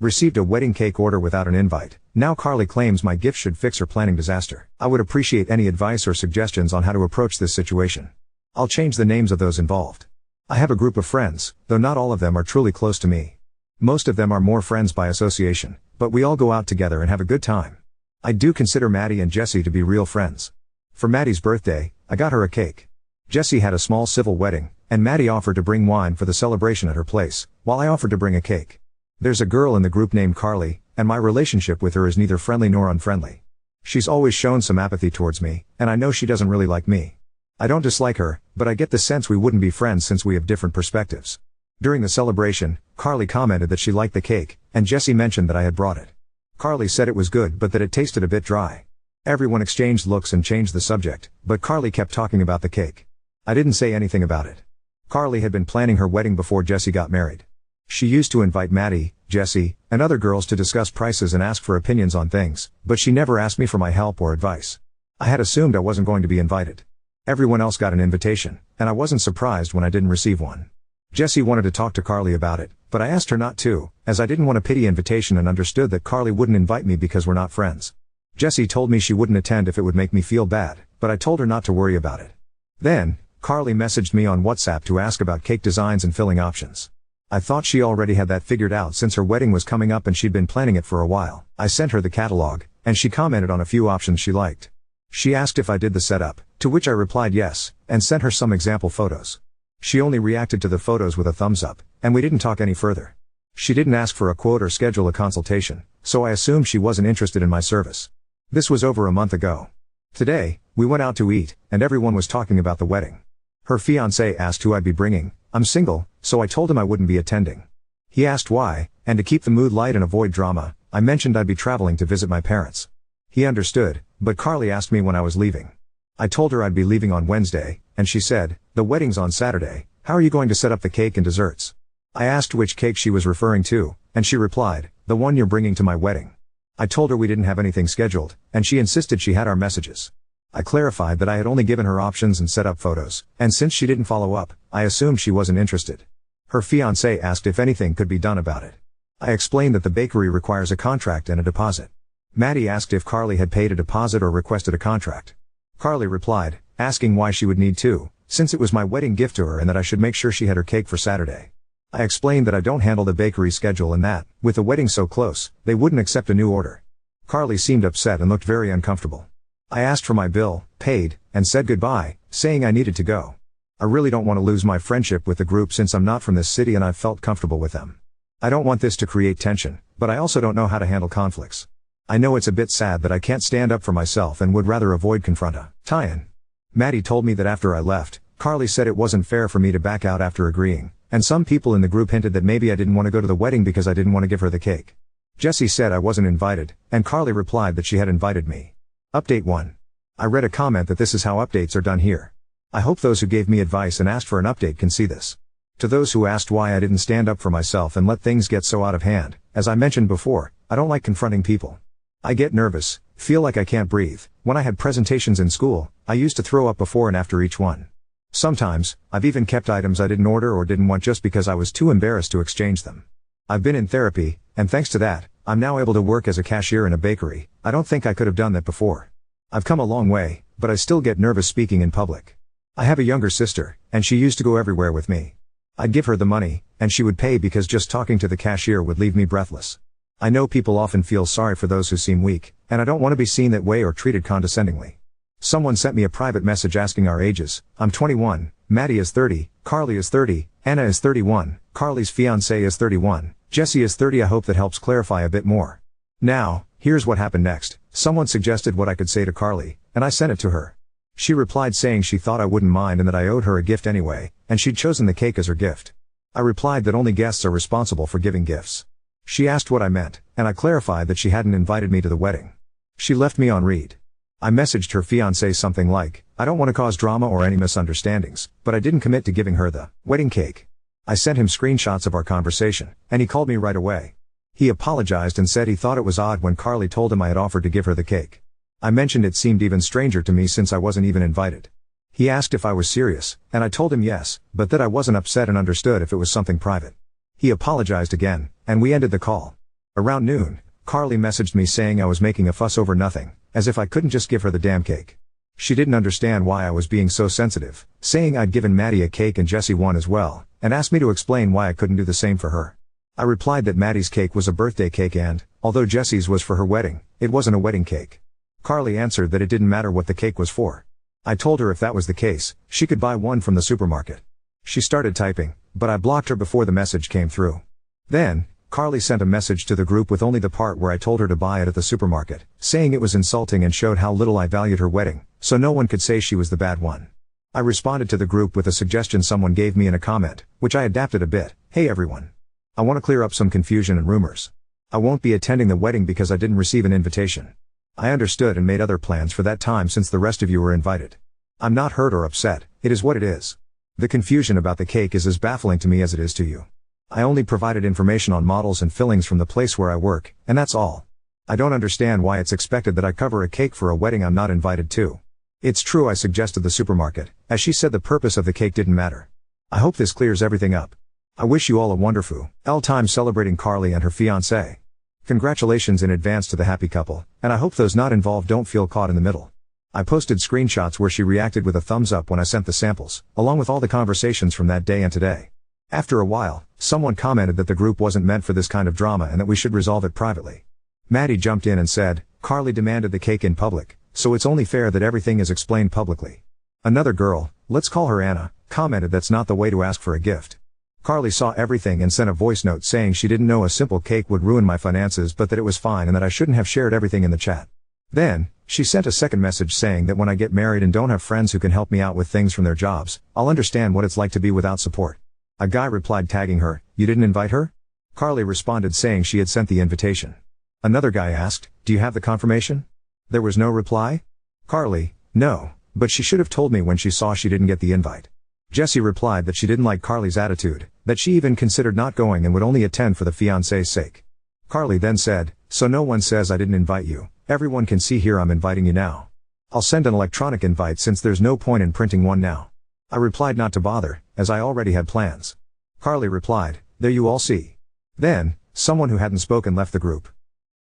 Received a wedding cake order without an invite. Now Carly claims my gift should fix her planning disaster. I would appreciate any advice or suggestions on how to approach this situation. I'll change the names of those involved. I have a group of friends, though not all of them are truly close to me. Most of them are more friends by association, but we all go out together and have a good time. I do consider Maddie and Jessie to be real friends. For Maddie's birthday, I got her a cake. Jessie had a small civil wedding, and Maddie offered to bring wine for the celebration at her place, while I offered to bring a cake. There's a girl in the group named Carly, and my relationship with her is neither friendly nor unfriendly. She's always shown some apathy towards me, and I know she doesn't really like me. I don't dislike her, but I get the sense we wouldn't be friends since we have different perspectives. During the celebration, Carly commented that she liked the cake, and Jessie mentioned that I had brought it. Carly said it was good but that it tasted a bit dry. Everyone exchanged looks and changed the subject, but Carly kept talking about the cake. I didn't say anything about it. Carly had been planning her wedding before Jessie got married. She used to invite Maddie, Jessie, and other girls to discuss prices and ask for opinions on things, but she never asked me for my help or advice. I had assumed I wasn't going to be invited. Everyone else got an invitation, and I wasn't surprised when I didn't receive one. Jessie wanted to talk to Carly about it, but I asked her not to, as I didn't want a pity invitation and understood that Carly wouldn't invite me because we're not friends. Jessie told me she wouldn't attend if it would make me feel bad, but I told her not to worry about it. Then, Carly messaged me on WhatsApp to ask about cake designs and filling options. I thought she already had that figured out since her wedding was coming up and she'd been planning it for a while. I sent her the catalog, and she commented on a few options she liked. She asked if I did the setup, to which I replied yes, and sent her some example photos. She only reacted to the photos with a thumbs up, and we didn't talk any further. She didn't ask for a quote or schedule a consultation, so I assumed she wasn't interested in my service. This was over a month ago. Today, we went out to eat, and everyone was talking about the wedding. Her fiancé asked who I'd be bringing. I'm single, so I told him I wouldn't be attending. He asked why, and to keep the mood light and avoid drama, I mentioned I'd be traveling to visit my parents. He understood, but Carly asked me when I was leaving. I told her I'd be leaving on Wednesday, and she said, "The wedding's on Saturday, how are you going to set up the cake and desserts?" I asked which cake she was referring to, and she replied, "The one you're bringing to my wedding." I told her we didn't have anything scheduled, and she insisted she had our messages. I clarified that I had only given her options and set up photos, and since she didn't follow up, I assumed she wasn't interested. Her fiancé asked if anything could be done about it. I explained that the bakery requires a contract and a deposit. Maddie asked if Carly had paid a deposit or requested a contract. Carly replied, asking why she would need to, since it was my wedding gift to her and that I should make sure she had her cake for Saturday. I explained that I don't handle the bakery schedule and that, with the wedding so close, they wouldn't accept a new order. Carly seemed upset and looked very uncomfortable. I asked for my bill, paid, and said goodbye, saying I needed to go. I really don't want to lose my friendship with the group since I'm not from this city and I've felt comfortable with them. I don't want this to create tension, but I also don't know how to handle conflicts. I know it's a bit sad that I can't stand up for myself and would rather avoid tie-in. Maddie told me that after I left, Carly said it wasn't fair for me to back out after agreeing, and some people in the group hinted that maybe I didn't want to go to the wedding because I didn't want to give her the cake. Jessie said I wasn't invited, and Carly replied that she had invited me. Update 1. I read a comment that this is how updates are done here. I hope those who gave me advice and asked for an update can see this. To those who asked why I didn't stand up for myself and let things get so out of hand, as I mentioned before, I don't like confronting people. I get nervous, feel like I can't breathe. When I had presentations in school, I used to throw up before and after each one. Sometimes, I've even kept items I didn't order or didn't want just because I was too embarrassed to exchange them. I've been in therapy, and thanks to that, I'm now able to work as a cashier in a bakery. I don't think I could have done that before. I've come a long way, but I still get nervous speaking in public. I have a younger sister, and she used to go everywhere with me. I'd give her the money, and she would pay because just talking to the cashier would leave me breathless. I know people often feel sorry for those who seem weak, and I don't want to be seen that way or treated condescendingly. Someone sent me a private message asking our ages. I'm 21, Maddie is 30, Carly is 30, Anna is 31, Carly's fiancé is 31, Jessie is 30. I hope that helps clarify a bit more. Now, here's what happened next. Someone suggested what I could say to Carly, and I sent it to her. She replied saying she thought I wouldn't mind and that I owed her a gift anyway, and she'd chosen the cake as her gift. I replied that only guests are responsible for giving gifts. She asked what I meant, and I clarified that she hadn't invited me to the wedding. She left me on read. I messaged her fiancé something like, I don't want to cause drama or any misunderstandings, but I didn't commit to giving her the wedding cake. I sent him screenshots of our conversation, and he called me right away. He apologized and said he thought it was odd when Carly told him I had offered to give her the cake. I mentioned it seemed even stranger to me since I wasn't even invited. He asked if I was serious, and I told him yes, but that I wasn't upset and understood if it was something private. He apologized again, and we ended the call. Around noon, Carly messaged me saying I was making a fuss over nothing, as if I couldn't just give her the damn cake. She didn't understand why I was being so sensitive, saying I'd given Maddie a cake and Jessie one as well, and asked me to explain why I couldn't do the same for her. I replied that Maddie's cake was a birthday cake and, although Jessie's was for her wedding, it wasn't a wedding cake. Carly answered that it didn't matter what the cake was for. I told her if that was the case, she could buy one from the supermarket. She started typing, but I blocked her before the message came through. Then, Carly sent a message to the group with only the part where I told her to buy it at the supermarket, saying it was insulting and showed how little I valued her wedding, so no one could say she was the bad one. I responded to the group with a suggestion someone gave me in a comment, which I adapted a bit. Hey everyone. I want to clear up some confusion and rumors. I won't be attending the wedding because I didn't receive an invitation. I understood and made other plans for that time since the rest of you were invited. I'm not hurt or upset, it is what it is. The confusion about the cake is as baffling to me as it is to you. I only provided information on models and fillings from the place where I work, and that's all. I don't understand why it's expected that I cover a cake for a wedding I'm not invited to. It's true I suggested the supermarket, as she said the purpose of the cake didn't matter. I hope this clears everything up. I wish you all a wonderful time celebrating Carly and her fiancé. Congratulations in advance to the happy couple, and I hope those not involved don't feel caught in the middle. I posted screenshots where she reacted with a thumbs up when I sent the samples, along with all the conversations from that day and today. After a while, someone commented that the group wasn't meant for this kind of drama and that we should resolve it privately. Maddie jumped in and said, Carly demanded the cake in public, so it's only fair that everything is explained publicly. Another girl, let's call her Anna, commented that's not the way to ask for a gift. Carly saw everything and sent a voice note saying she didn't know a simple cake would ruin my finances but that it was fine and that I shouldn't have shared everything in the chat. Then, she sent a second message saying that when I get married and don't have friends who can help me out with things from their jobs, I'll understand what it's like to be without support. A guy replied tagging her, you didn't invite her? Carly responded saying she had sent the invitation. Another guy asked, do you have the confirmation? There was no reply? Carly, no, but she should have told me when she saw she didn't get the invite. Jessie replied that she didn't like Carly's attitude, that she even considered not going and would only attend for the fiancé's sake. Carly then said, so no one says I didn't invite you, everyone can see here I'm inviting you now. I'll send an electronic invite since there's no point in printing one now. I replied not to bother, as I already had plans. Carly replied, there you all see. Then, someone who hadn't spoken left the group.